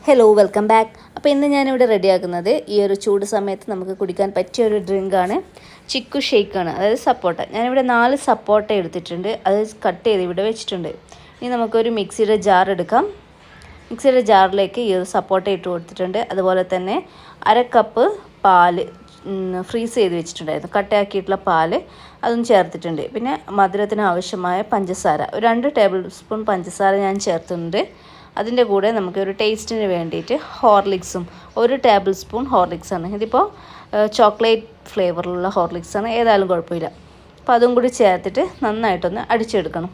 Hello welcome back. അപ്പോൾ ഇന്ന് ഞാനിവിടെ റെഡിയാക്കുന്നത് ഈ ഒരു ചൂട് സമയത്ത് നമുക്ക് കുടിക്കാൻ പറ്റിയ ഒരു ഡ്രിങ്കാണ്. ചിക്കു ഷേക്കാണ്, അതായത് സപ്പോട്ട. ഞാനിവിടെ 4 സപ്പോട്ട എടുത്തിട്ടുണ്ട്, അത് കട്ട് ചെയ്ത് ഇവിടെ വെച്ചിട്ടുണ്ട്. ഇനി നമുക്കൊരു മിക്സിയുടെ ജാർ എടുക്കാം. മിക്സിയുടെ ജാറിലേക്ക് ഈ ഒരു സപ്പോട്ട ഇട്ട് കൊടുത്തിട്ടുണ്ട്. അതുപോലെ തന്നെ 1/2 കപ്പ് പാല് ഫ്രീസ് ചെയ്ത് വെച്ചിട്ടുണ്ടായിരുന്നു, കട്ടയാക്കിയിട്ടുള്ള പാല് അതും ചേർത്തിട്ടുണ്ട്. പിന്നെ മധുരത്തിന് ആവശ്യമായ പഞ്ചസാര, ഒരു 2 ടേബിൾ സ്പൂൺ പഞ്ചസാര ഞാൻ ചേർത്തിട്ടുണ്ട്. അതിൻ്റെ കൂടെ നമുക്കൊരു ടേസ്റ്റിന് വേണ്ടിയിട്ട് ഹോർലിക്സും, 1 ടേബിൾ സ്പൂൺ ഹോർലിക്സാണ്. ഇതിപ്പോൾ ചോക്ലേറ്റ് ഫ്ലേവറിലുള്ള ഹോർലിക്സാണ്, ഏതായാലും കുഴപ്പമില്ല. അപ്പോൾ അതും കൂടി ചേർത്തിട്ട് നന്നായിട്ടൊന്ന് അടിച്ചെടുക്കണം.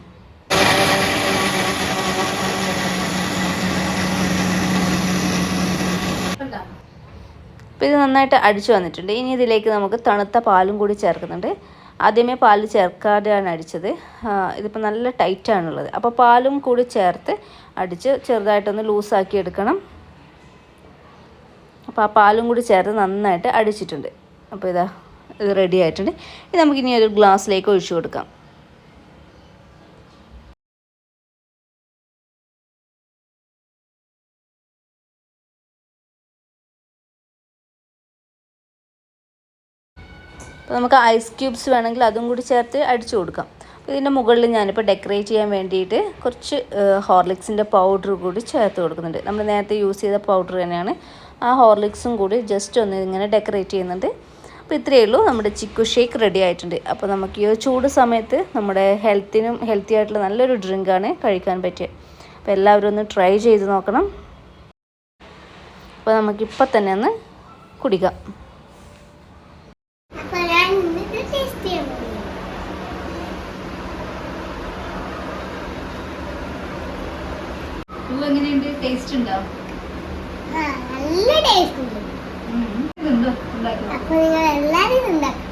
അപ്പോൾ ഇത് നന്നായിട്ട് അടിച്ചു വന്നിട്ടുണ്ട്. ഇനി ഇതിലേക്ക് നമുക്ക് തണുത്ത പാലും കൂടി ചേർക്കുന്നുണ്ട്. ആദ്യമേ പാൽ ചേർക്കാതെയാണ് അടിച്ചത്, ഇതിപ്പോൾ നല്ല ടൈറ്റാണുള്ളത്. അപ്പോൾ പാലും കൂടി ചേർത്ത് അടിച്ച് ചെറുതായിട്ടൊന്ന് ലൂസാക്കി എടുക്കണം. അപ്പോൾ ആ പാലും കൂടി ചേർത്ത് നന്നായിട്ട് അടിച്ചിട്ടുണ്ട്. അപ്പോൾ ഇത് റെഡി ആയിട്ടുണ്ട്. ഇത് നമുക്കിനി ഒരു ഗ്ലാസ്സിലേക്ക് ഒഴിച്ചു കൊടുക്കാം. അപ്പോൾ നമുക്ക് ഐസ് ക്യൂബ്സ് വേണമെങ്കിൽ അതും കൂടി ചേർത്ത് അടിച്ചു കൊടുക്കാം. അപ്പോൾ ഇതിൻ്റെ മുകളിൽ ഞാനിപ്പോൾ ഡെക്കറേറ്റ് ചെയ്യാൻ വേണ്ടിയിട്ട് കുറച്ച് ഹോർലിക്സിൻ്റെ പൗഡർ കൂടി ചേർത്ത് കൊടുക്കുന്നുണ്ട്. നമ്മൾ നേരത്തെ യൂസ് ചെയ്ത പൗഡർ തന്നെയാണ്. ആ ഹോർലിക്സും കൂടി ജസ്റ്റ് ഒന്ന് ഇങ്ങനെ ഡെക്കറേറ്റ് ചെയ്യുന്നുണ്ട്. അപ്പോൾ ഇത്രയേ ഉള്ളൂ, നമ്മുടെ ചിക്കു ഷേക്ക് റെഡി ആയിട്ടുണ്ട്. അപ്പോൾ നമുക്ക് ഈ ചൂട് സമയത്ത് നമ്മുടെ ഹെൽത്തി ആയിട്ടുള്ള നല്ലൊരു ഡ്രിങ്കാണ് കഴിക്കാൻ പറ്റിയത്. അപ്പോൾ എല്ലാവരും ഒന്ന് ട്രൈ ചെയ്ത് നോക്കണം. അപ്പോൾ നമുക്കിപ്പോൾ തന്നെ ഒന്ന് കുടിക്കാം. എങ്ങനെയുണ്ട്? ടേസ്റ്റ് ഉണ്ടോ? നല്ല ടേസ്റ്റ് ഉണ്ട്. ഇതുണ്ടോ? ഉണ്ടാക്കി. അപ്പോൾ നിങ്ങൾ എല്ലാവരും ഉണ്ടാക്കും.